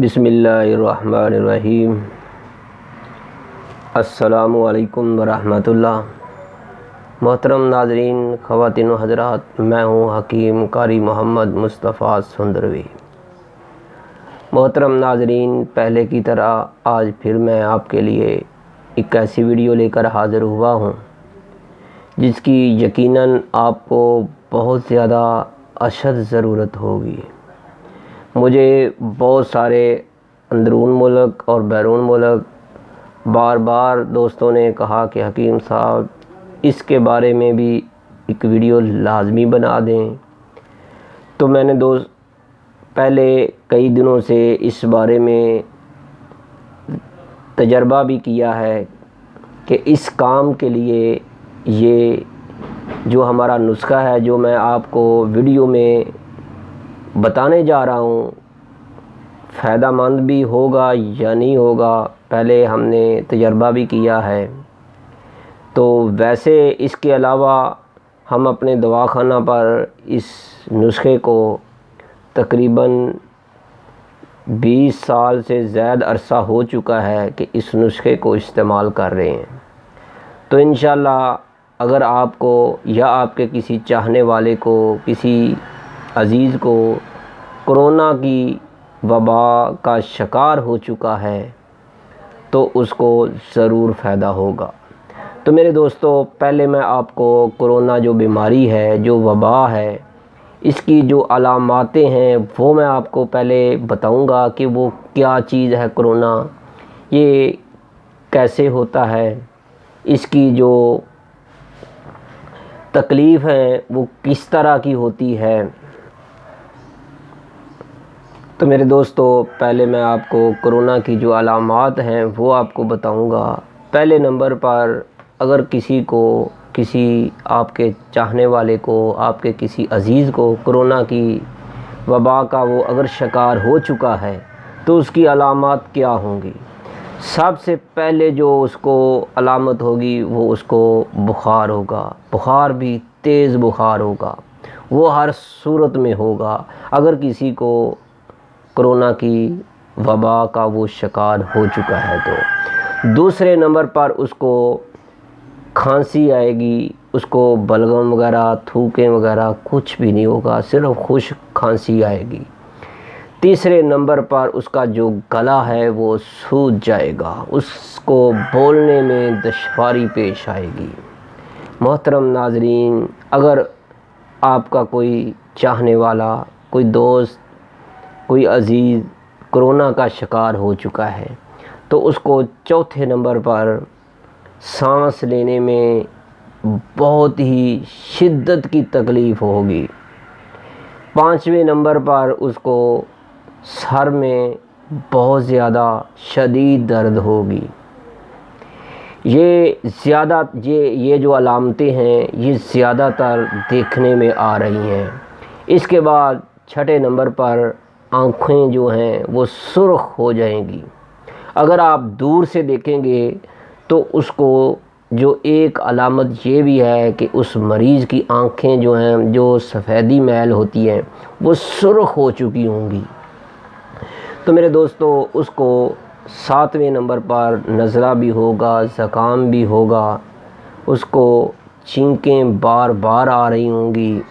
بسم اللہ الرحمن الرحیم۔ السلام علیکم ورحمۃ اللہ۔ محترم ناظرین، خواتین و حضرات، میں ہوں حکیم قاری محمد مصطفیٰ سندروی۔ محترم ناظرین، پہلے کی طرح آج پھر میں آپ کے لیے ایک ایسی ویڈیو لے کر حاضر ہوا ہوں جس کی یقیناً آپ کو بہت زیادہ اشد ضرورت ہوگی۔ مجھے بہت سارے اندرون ملک اور بیرون ملک بار بار دوستوں نے کہا کہ حکیم صاحب اس کے بارے میں بھی ایک ویڈیو لازمی بنا دیں، تو میں نے پہلے کئی دنوں سے اس بارے میں تجربہ بھی کیا ہے کہ اس کام کے لیے یہ جو ہمارا نسخہ ہے جو میں آپ کو ویڈیو میں بتانے جا رہا ہوں فائدہ مند بھی ہوگا یا نہیں ہوگا، پہلے ہم نے تجربہ بھی کیا ہے۔ تو ویسے اس کے علاوہ ہم اپنے دواخانہ پر اس نسخے کو تقریباً 20 سال سے زائد عرصہ ہو چکا ہے کہ اس نسخے کو استعمال کر رہے ہیں۔ تو انشاءاللہ اگر آپ کو یا آپ کے کسی چاہنے والے کو، کسی عزیز کو کرونا کی وبا کا شکار ہو چکا ہے تو اس کو ضرور فائدہ ہوگا۔ تو میرے دوستو، پہلے میں آپ کو کرونا جو بیماری ہے، جو وبا ہے، اس کی جو علاماتیں ہیں وہ میں آپ کو پہلے بتاؤں گا کہ وہ کیا چیز ہے کرونا، یہ کیسے ہوتا ہے، اس کی جو تکلیف ہے وہ کس طرح کی ہوتی ہے۔ تو میرے دوستو، پہلے میں آپ کو کرونا کی جو علامات ہیں وہ آپ کو بتاؤں گا۔ پہلے نمبر پر اگر کسی آپ کے چاہنے والے کو، آپ کے کسی عزیز کو کرونا کی وبا کا وہ اگر شکار ہو چکا ہے تو اس کی علامات کیا ہوں گی؟ سب سے پہلے جو اس کو علامت ہوگی وہ اس کو بخار ہوگا، بخار بھی تیز بخار ہوگا، وہ ہر صورت میں ہوگا اگر کسی کو کرونا کی وبا کا وہ شکار ہو چکا ہے تو۔ دوسرے نمبر پر اس کو کھانسی آئے گی، اس کو بلغم وغیرہ، تھوکیں وغیرہ کچھ بھی نہیں ہوگا، صرف خشک کھانسی آئے گی۔ تیسرے نمبر پر اس کا جو گلا ہے وہ سوج جائے گا، اس کو بولنے میں دشواری پیش آئے گی۔ محترم ناظرین، اگر آپ کا کوئی چاہنے والا، کوئی دوست، کوئی عزیز کرونا کا شکار ہو چکا ہے تو اس کو چوتھے نمبر پر سانس لینے میں بہت ہی شدت کی تکلیف ہوگی۔ پانچویں نمبر پر اس کو سر میں بہت زیادہ شدید درد ہوگی۔ یہ جو علامتیں ہیں یہ زیادہ تر دیکھنے میں آ رہی ہیں۔ اس کے بعد چھٹے نمبر پر آنکھیں جو ہیں وہ سرخ ہو جائیں گی۔ اگر آپ دور سے دیکھیں گے تو اس کو جو ایک علامت یہ بھی ہے کہ اس مریض کی آنکھیں جو ہیں، جو سفیدی میل ہوتی ہیں، وہ سرخ ہو چکی ہوں گی۔ تو میرے دوستو، اس کو ساتویں نمبر پر نزلہ بھی ہوگا، زکام بھی ہوگا، اس کو چھینکیں بار بار آ رہی ہوں گی۔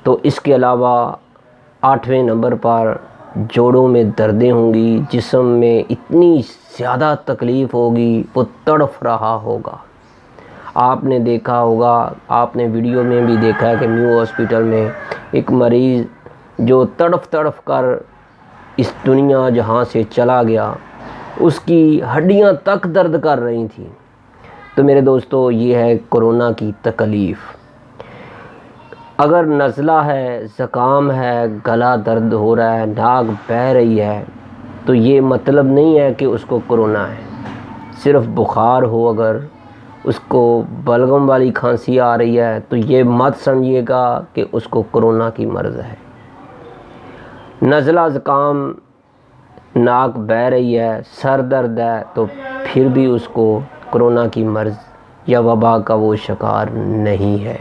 تو اس کے علاوہ آٹھویں نمبر پر جوڑوں میں دردیں ہوں گی، جسم میں اتنی زیادہ تکلیف ہوگی، وہ تڑف رہا ہوگا۔ آپ نے دیکھا ہوگا، آپ نے ویڈیو میں بھی دیکھا ہے کہ نیو ہاسپٹل میں ایک مریض جو تڑف تڑف کر اس دنیا جہاں سے چلا گیا، اس کی ہڈیاں تک درد کر رہی تھیں۔ تو میرے دوستو، یہ ہے کرونا کی تکلیف۔ اگر نزلہ ہے، زکام ہے، گلا درد ہو رہا ہے، ناک بہہ رہی ہے، تو یہ مطلب نہیں ہے کہ اس کو کرونا ہے۔ صرف بخار ہو، اگر اس کو بلغم والی کھانسی آ رہی ہے تو یہ مت سمجھیے گا کہ اس کو کرونا کی مرض ہے۔ نزلہ، زکام، ناک بہہ رہی ہے، سر درد ہے، تو پھر بھی اس کو کرونا کی مرض یا وبا کا وہ شکار نہیں ہے۔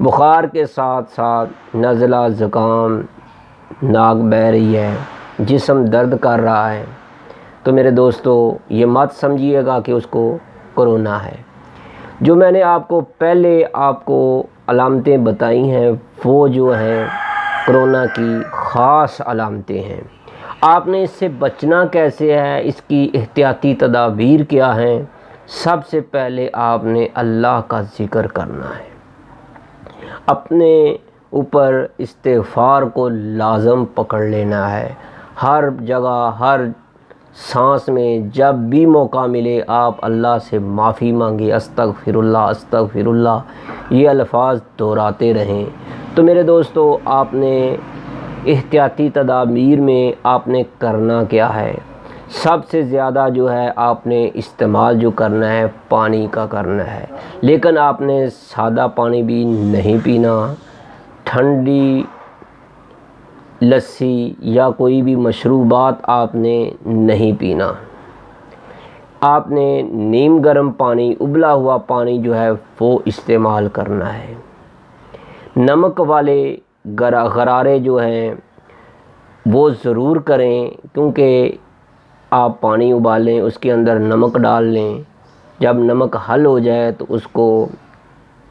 بخار کے ساتھ ساتھ نزلہ، زکام، ناک بہہ رہی ہے، جسم درد کر رہا ہے تو میرے دوستو یہ مت سمجھیے گا کہ اس کو کرونا ہے۔ جو میں نے آپ کو پہلے علامتیں بتائی ہیں وہ جو ہیں کرونا کی خاص علامتیں ہیں۔ آپ نے اس سے بچنا کیسے ہے، اس کی احتیاطی تدابیر کیا ہیں؟ سب سے پہلے آپ نے اللہ کا ذکر کرنا ہے، اپنے اوپر استغفار کو لازم پکڑ لینا ہے۔ ہر جگہ، ہر سانس میں جب بھی موقع ملے آپ اللہ سے معافی مانگیں، استغفر اللہ استغفر اللہ، یہ الفاظ دہراتے رہیں۔ تو میرے دوستو آپ نے احتیاطی تدابیر میں آپ نے کرنا کیا ہے؟ سب سے زیادہ جو ہے آپ نے استعمال جو کرنا ہے پانی کا کرنا ہے، لیکن آپ نے سادہ پانی بھی نہیں پینا، ٹھنڈی لسی یا کوئی بھی مشروبات آپ نے نہیں پینا۔ آپ نے نیم گرم پانی، ابلا ہوا پانی جو ہے وہ استعمال کرنا ہے۔ نمک والے غرارے جو ہیں وہ ضرور کریں، کیونکہ آپ پانی ابالیں، اس کے اندر نمک ڈال لیں، جب نمک حل ہو جائے تو اس کو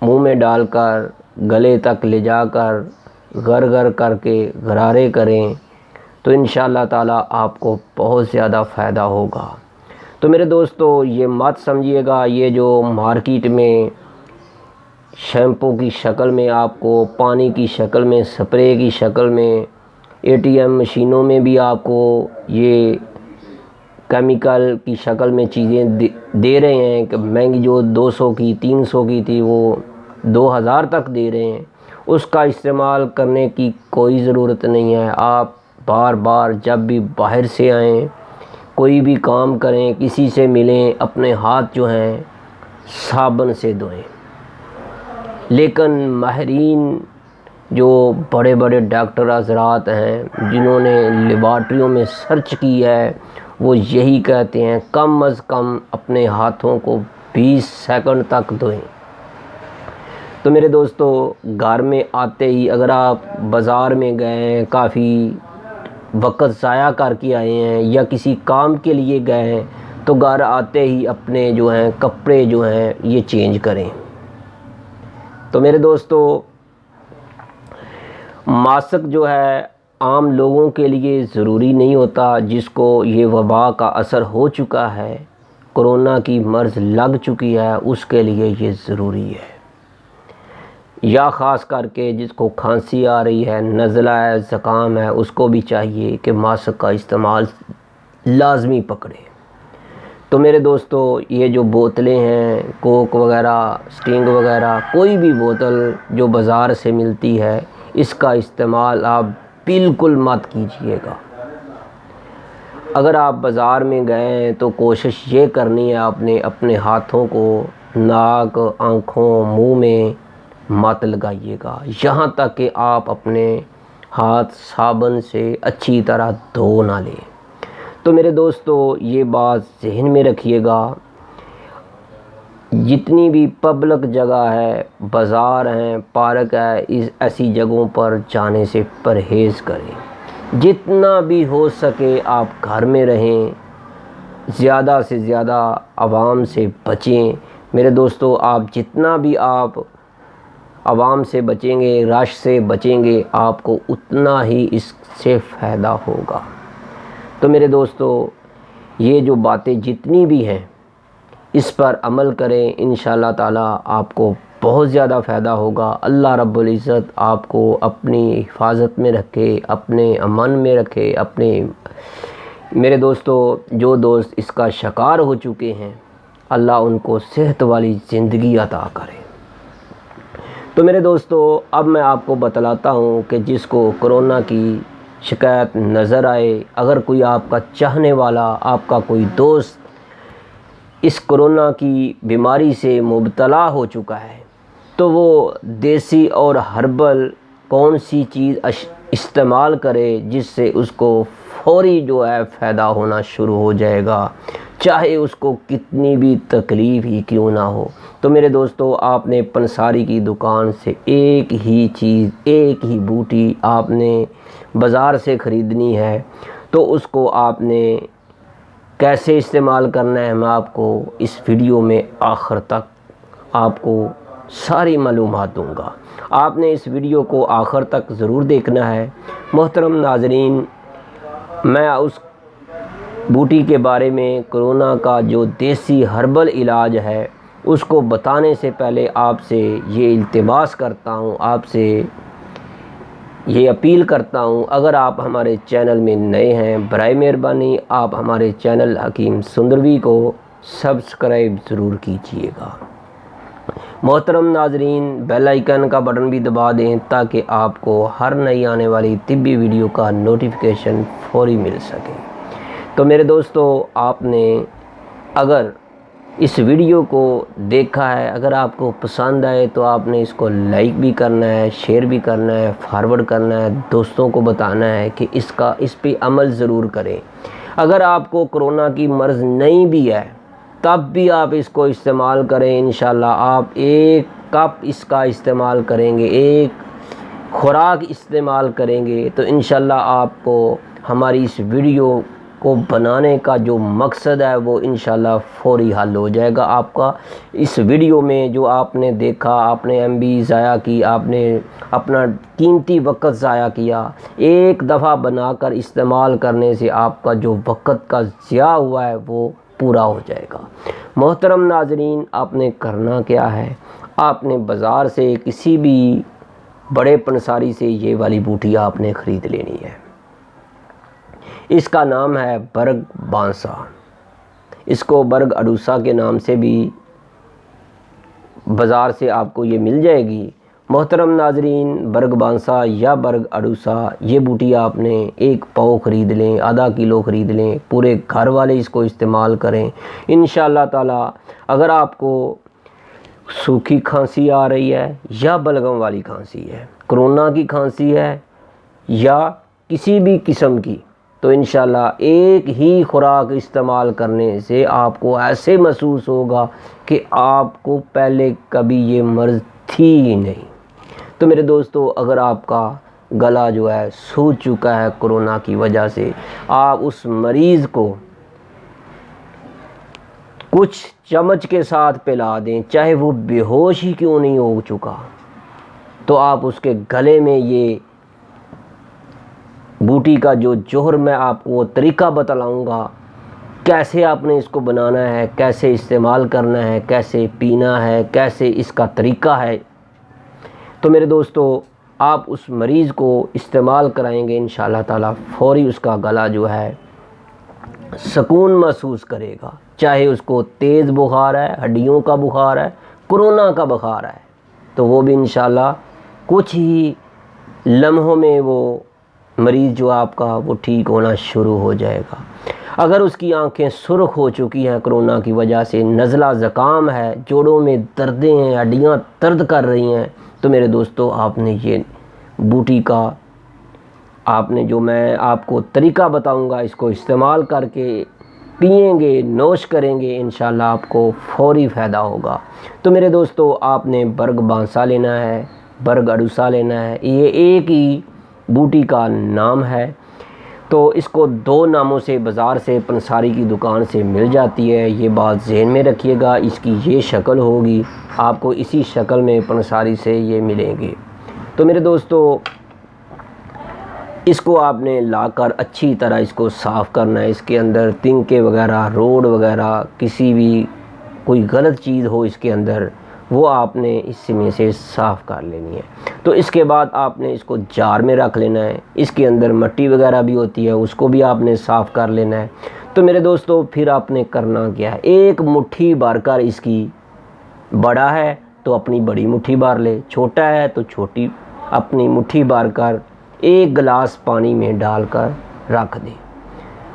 منہ میں ڈال کر گلے تک لے جا کر گر کر کے غرارے کریں تو انشاءاللہ تعالیٰ آپ کو بہت زیادہ فائدہ ہوگا۔ تو میرے دوستو یہ مت سمجھیے گا یہ جو مارکیٹ میں شیمپو کی شکل میں، آپ کو پانی کی شکل میں، سپرے کی شکل میں، ATM مشینوں میں بھی آپ کو یہ کیمیکل کی شکل میں چیزیں دے رہے ہیں کہ مہنگی جو 200 کی 300 کی تھی وہ 2000 تک دے رہے ہیں، اس کا استعمال کرنے کی کوئی ضرورت نہیں ہے۔ آپ بار بار جب بھی باہر سے آئیں، کوئی بھی کام کریں، کسی سے ملیں، اپنے ہاتھ جو ہیں صابن سے دھوئیں۔ لیکن ماہرین جو بڑے بڑے ڈاکٹر حضرات ہیں جنہوں نے لیبارٹریوں میں سرچ کی ہے وہ یہی کہتے ہیں کم از کم اپنے ہاتھوں کو 20 سیکنڈ تک دھوئیں۔ تو میرے دوستو گھر میں آتے ہی اگر آپ بازار میں گئے ہیں، کافی وقت ضائع کر کے آئے ہیں یا کسی کام کے لیے گئے ہیں تو گھر آتے ہی اپنے جو ہیں کپڑے جو ہیں یہ چینج کریں۔ تو میرے دوستو ماسک جو ہے عام لوگوں کے لیے ضروری نہیں ہوتا، جس کو یہ وبا کا اثر ہو چکا ہے، کرونا کی مرض لگ چکی ہے، اس کے لیے یہ ضروری ہے، یا خاص کر کے جس کو کھانسی آ رہی ہے، نزلہ ہے، زکام ہے، اس کو بھی چاہیے کہ ماسک کا استعمال لازمی پکڑے۔ تو میرے دوستو یہ جو بوتلیں ہیں کوک وغیرہ، سٹنگ وغیرہ، کوئی بھی بوتل جو بازار سے ملتی ہے اس کا استعمال آپ بالکل مت کیجیے گا۔ اگر آپ بازار میں گئے ہیں تو کوشش یہ کرنی ہے آپ نے اپنے ہاتھوں کو ناک، آنکھوں، منہ میں مت لگائیے گا یہاں تک کہ آپ اپنے ہاتھ صابن سے اچھی طرح دھو نہ لیں۔ تو میرے دوستو یہ بات ذہن میں رکھیے گا، جتنی بھی پبلک جگہ ہے، بازار ہیں، پارک ہے، ایسی جگہوں پر جانے سے پرہیز کریں۔ جتنا بھی ہو سکے آپ گھر میں رہیں، زیادہ سے زیادہ عوام سے بچیں۔ میرے دوستو آپ جتنا بھی آپ عوام سے بچیں گے، رش سے بچیں گے، آپ کو اتنا ہی اس سے فائدہ ہوگا۔ تو میرے دوستو یہ جو باتیں جتنی بھی ہیں اس پر عمل کریں، انشاءاللہ تعالیٰ آپ کو بہت زیادہ فائدہ ہوگا۔ اللہ رب العزت آپ کو اپنی حفاظت میں رکھے، اپنے امن میں رکھے، میرے دوستو جو دوست اس کا شکار ہو چکے ہیں اللہ ان کو صحت والی زندگی عطا کرے۔ تو میرے دوستو اب میں آپ کو بتلاتا ہوں کہ جس کو کرونا کی شکایت نظر آئے، اگر کوئی آپ کا چاہنے والا، آپ کا کوئی دوست اس کرونا کی بیماری سے مبتلا ہو چکا ہے تو وہ دیسی اور ہربل کون سی چیز استعمال کرے جس سے اس کو فوری جو ہے فائدہ ہونا شروع ہو جائے گا، چاہے اس کو کتنی بھی تکلیف ہی کیوں نہ ہو۔ تو میرے دوستو آپ نے پنساری کی دکان سے ایک ہی چیز، ایک ہی بوٹی آپ نے بازار سے خریدنی ہے۔ تو اس کو آپ نے کیسے استعمال کرنا ہے میں آپ کو اس ویڈیو میں آخر تک آپ کو ساری معلومات دوں گا۔ آپ نے اس ویڈیو کو آخر تک ضرور دیکھنا ہے۔ محترم ناظرین، میں اس بوٹی کے بارے میں کرونا کا جو دیسی ہربل علاج ہے اس کو بتانے سے پہلے آپ سے یہ التماس کرتا ہوں، آپ سے یہ اپیل کرتا ہوں، اگر آپ ہمارے چینل میں نئے ہیں برائے مہربانی آپ ہمارے چینل حکیم سندروی کو سبسکرائب ضرور کیجیے گا۔ محترم ناظرین، بیل آئیکن کا بٹن بھی دبا دیں تاکہ آپ کو ہر نئی آنے والی طبی ویڈیو کا نوٹیفیکیشن فوری مل سکے۔ تو میرے دوستو، آپ نے اگر اس ویڈیو کو دیکھا ہے، اگر آپ کو پسند آئے تو آپ نے اس کو لائک بھی کرنا ہے، شیئر بھی کرنا ہے، فارورڈ کرنا ہے، دوستوں کو بتانا ہے کہ اس پہ عمل ضرور کریں۔ اگر آپ کو کرونا کی مرض نہیں بھی ہے تب بھی آپ اس کو استعمال کریں، انشاءاللہ آپ ایک کپ اس کا استعمال کریں گے، ایک خوراک استعمال کریں گے تو انشاءاللہ آپ کو ہماری اس ویڈیو کو بنانے کا جو مقصد ہے وہ انشاءاللہ فوری حل ہو جائے گا آپ کا۔ اس ویڈیو میں جو آپ نے دیکھا، آپ نے ایم بی ضائع کی، آپ نے اپنا قیمتی وقت ضائع کیا، ایک دفعہ بنا کر استعمال کرنے سے آپ کا جو وقت کا ضیاع ہوا ہے وہ پورا ہو جائے گا۔ محترم ناظرین، آپ نے کرنا کیا ہے، آپ نے بازار سے کسی بھی بڑے پنساری سے یہ والی بوٹی آپ نے خرید لینی ہے۔ اس کا نام ہے برگ بانسا، اس کو برگ اڈوسا کے نام سے بھی بازار سے آپ کو یہ مل جائے گی۔ محترم ناظرین، برگ بانسا یا برگ اڈوسا یہ بوٹی آپ نے ایک پاؤ خرید لیں، آدھا کلو خرید لیں، پورے گھر والے اس کو استعمال کریں انشاءاللہ تعالی۔ اگر آپ کو سوکھی کھانسی آ رہی ہے یا بلغم والی کھانسی ہے، کرونا کی کھانسی ہے یا کسی بھی قسم کی، تو انشاءاللہ ایک ہی خوراک استعمال کرنے سے آپ کو ایسے محسوس ہوگا کہ آپ کو پہلے کبھی یہ مرض تھی ہی نہیں۔ تو میرے دوستو، اگر آپ کا گلا جو ہے سوج چکا ہے کرونا کی وجہ سے، آپ اس مریض کو کچھ چمچ کے ساتھ پلا دیں، چاہے وہ بے ہوش ہی کیوں نہیں ہو چکا، تو آپ اس کے گلے میں یہ بوٹی کا جو جوہر میں آپ کو وہ طریقہ بتلاؤں گا، کیسے آپ نے اس کو بنانا ہے، کیسے استعمال کرنا ہے، کیسے پینا ہے، کیسے اس کا طریقہ ہے، تو میرے دوستو آپ اس مریض کو استعمال کرائیں گے انشاءاللہ تعالی، فوری اس کا گلا جو ہے سکون محسوس کرے گا، چاہے اس کو تیز بخار ہے، ہڈیوں کا بخار ہے، کرونا کا بخار ہے، تو وہ بھی انشاءاللہ کچھ ہی لمحوں میں وہ مریض جو آپ کا وہ ٹھیک ہونا شروع ہو جائے گا۔ اگر اس کی آنکھیں سرخ ہو چکی ہیں کرونا کی وجہ سے، نزلہ زکام ہے، جوڑوں میں دردیں ہیں، ہڈیاں درد کر رہی ہیں، تو میرے دوستو آپ نے یہ بوٹی کا آپ نے جو میں آپ کو طریقہ بتاؤں گا اس کو استعمال کر کے پئیں گے، نوش کریں گے، انشاءاللہ آپ کو فوری فائدہ ہوگا۔ تو میرے دوستو آپ نے برگ بانسا لینا ہے، برگ اڈوسا لینا ہے، یہ ایک ہی بوٹی کا نام ہے، تو اس کو دو ناموں سے بازار سے پنساری کی دکان سے مل جاتی ہے، یہ بات ذہن میں رکھیے گا۔ اس کی یہ شکل ہوگی، آپ کو اسی شکل میں پنساری سے یہ ملیں گے۔ تو میرے دوستو اس کو آپ نے لا کر اچھی طرح اس کو صاف کرنا ہے، اس کے اندر تنکے وغیرہ، روڈ وغیرہ، کسی بھی کوئی غلط چیز ہو اس کے اندر وہ آپ نے اس میں سے صاف کر لینی ہے۔ تو اس کے بعد آپ نے اس کو جار میں رکھ لینا ہے، اس کے اندر مٹی وغیرہ بھی ہوتی ہے اس کو بھی آپ نے صاف کر لینا ہے۔ تو میرے دوستو پھر آپ نے کرنا کیا ہے، ایک مٹھی بھر کر اس کی، بڑا ہے تو اپنی بڑی مٹھی بھر لے، چھوٹا ہے تو چھوٹی اپنی مٹھی بھر کر ایک گلاس پانی میں ڈال کر رکھ دیں۔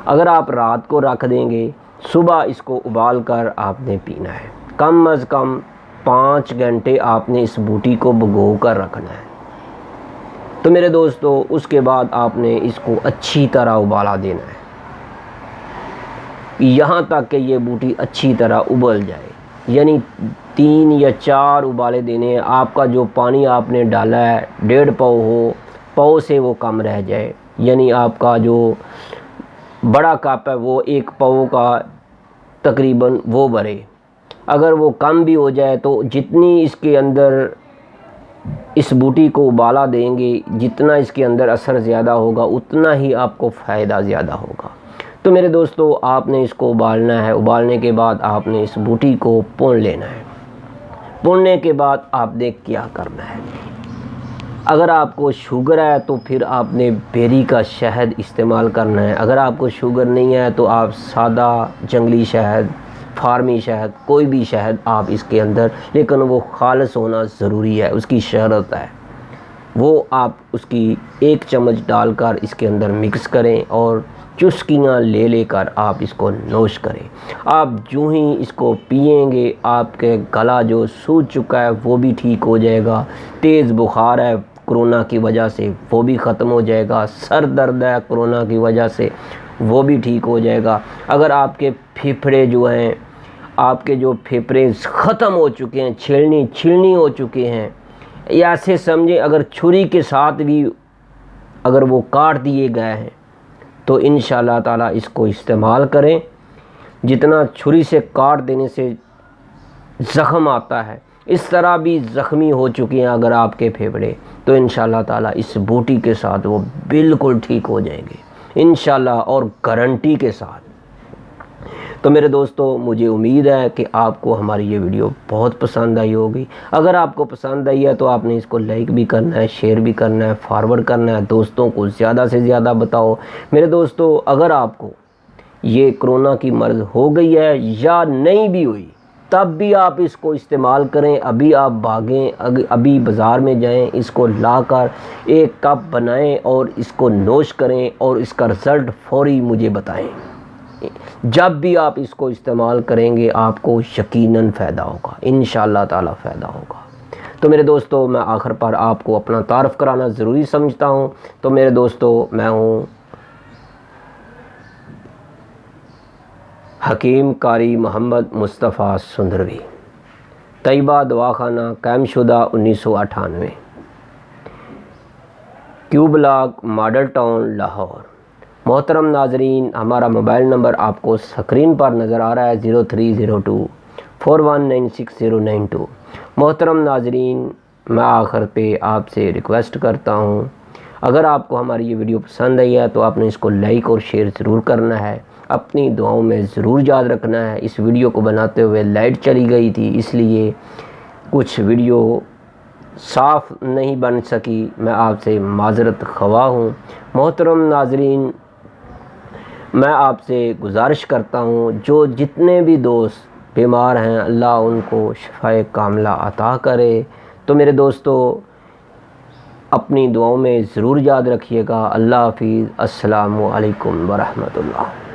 اگر آپ رات کو رکھ دیں گے، صبح اس کو ابال کر آپ نے پینا ہے، کم از کم 5 گھنٹے آپ نے اس بوٹی کو بھگو کر رکھنا ہے۔ تو میرے دوستو اس کے بعد آپ نے اس کو اچھی طرح ابالا دینا ہے، یہاں تک کہ یہ بوٹی اچھی طرح ابل جائے، یعنی 3 یا 4 ابالے دینے ہیں۔ آپ کا جو پانی آپ نے ڈالا ہے 1.5 پاؤ ہو، پاؤ سے وہ کم رہ جائے، یعنی آپ کا جو بڑا کپ ہے وہ 1 پاؤ کا تقریباً وہ بھرے. اگر وہ کم بھی ہو جائے تو جتنی اس کے اندر اس بوٹی کو ابالا دیں گے، جتنا اس کے اندر اثر زیادہ ہوگا اتنا ہی آپ کو فائدہ زیادہ ہوگا. تو میرے دوستو آپ نے اس کو ابالنا ہے. ابالنے کے بعد آپ نے اس بوٹی کو پون لینا ہے. پوننے کے بعد آپ نے کیا کرنا ہے، اگر آپ کو شوگر ہے تو پھر آپ نے بیری کا شہد استعمال کرنا ہے. اگر آپ کو شوگر نہیں ہے تو آپ سادہ جنگلی شہد، فارمی شہد، کوئی بھی شہد آپ اس کے اندر، لیکن وہ خالص ہونا ضروری ہے، اس کی شرط ہے. وہ آپ اس کی 1 چمچ ڈال کر اس کے اندر مکس کریں اور چسکیاں لے لے کر آپ اس کو نوش کریں. آپ جو ہی اس کو پئیں گے آپ کے گلا جو سوج چکا ہے وہ بھی ٹھیک ہو جائے گا. تیز بخار ہے کرونا کی وجہ سے وہ بھی ختم ہو جائے گا. سر درد ہے کرونا کی وجہ سے وہ بھی ٹھیک ہو جائے گا. اگر آپ کے پھیپھڑے جو ہیں، آپ کے جو پھیپھڑے ختم ہو چکے ہیں، چھلنی ہو چکے ہیں، یا ایسے سمجھیں اگر چھری کے ساتھ بھی اگر وہ کاٹ دیے گئے ہیں تو انشاءاللہ تعالیٰ اس کو استعمال کریں. جتنا چھری سے کاٹ دینے سے زخم آتا ہے اس طرح بھی زخمی ہو چکے ہیں اگر آپ کے پھیپھڑے، تو انشاءاللہ تعالیٰ اس بوٹی کے ساتھ وہ بالکل ٹھیک ہو جائیں گے انشاءاللہ، اور گارنٹی کے ساتھ. تو میرے دوستو مجھے امید ہے کہ آپ کو ہماری یہ ویڈیو بہت پسند آئی ہوگی. اگر آپ کو پسند آئی ہے تو آپ نے اس کو لائک بھی کرنا ہے، شیئر بھی کرنا ہے، فارورڈ کرنا ہے، دوستوں کو زیادہ سے زیادہ بتاؤ. میرے دوستو اگر آپ کو یہ کرونا کی مرض ہو گئی ہے یا نہیں بھی ہوئی تب بھی آپ اس کو استعمال کریں. ابھی آپ بھاگیں، ابھی بازار میں جائیں، اس کو لا کر 1 کپ بنائیں اور اس کو نوش کریں اور اس کا رزلٹ فوری مجھے بتائیں. جب بھی آپ اس کو استعمال کریں گے آپ کو یقیناً فائدہ ہوگا، انشاءاللہ تعالیٰ فائدہ ہوگا. تو میرے دوستو میں آخر پر آپ کو اپنا تعارف کرانا ضروری سمجھتا ہوں. تو میرے دوستو میں ہوں حکیم قاری محمد مصطفیٰ سندروی، طیبہ دواخانہ قائم شدہ 1998، کیو بلاک ماڈل ٹاؤن لاہور. محترم ناظرین ہمارا موبائل نمبر آپ کو سکرین پر نظر آ رہا ہے 0302419692. محترم ناظرین میں آخر پہ آپ سے ریکویسٹ کرتا ہوں، اگر آپ کو ہماری یہ ویڈیو پسند آئی ہے تو آپ نے اس کو لائک اور شیئر ضرور کرنا ہے، اپنی دعاؤں میں ضرور یاد رکھنا ہے. اس ویڈیو کو بناتے ہوئے لائٹ چلی گئی تھی اس لیے کچھ ویڈیو صاف نہیں بن سکی، میں آپ سے معذرت خواہ ہوں. محترم ناظرین میں آپ سے گزارش کرتا ہوں جو جتنے بھی دوست بیمار ہیں اللہ ان کو شفائے کاملہ عطا کرے. تو میرے دوستو اپنی دعاؤں میں ضرور یاد رکھیے گا. اللہ حافظ. السلام علیکم ورحمۃ اللہ.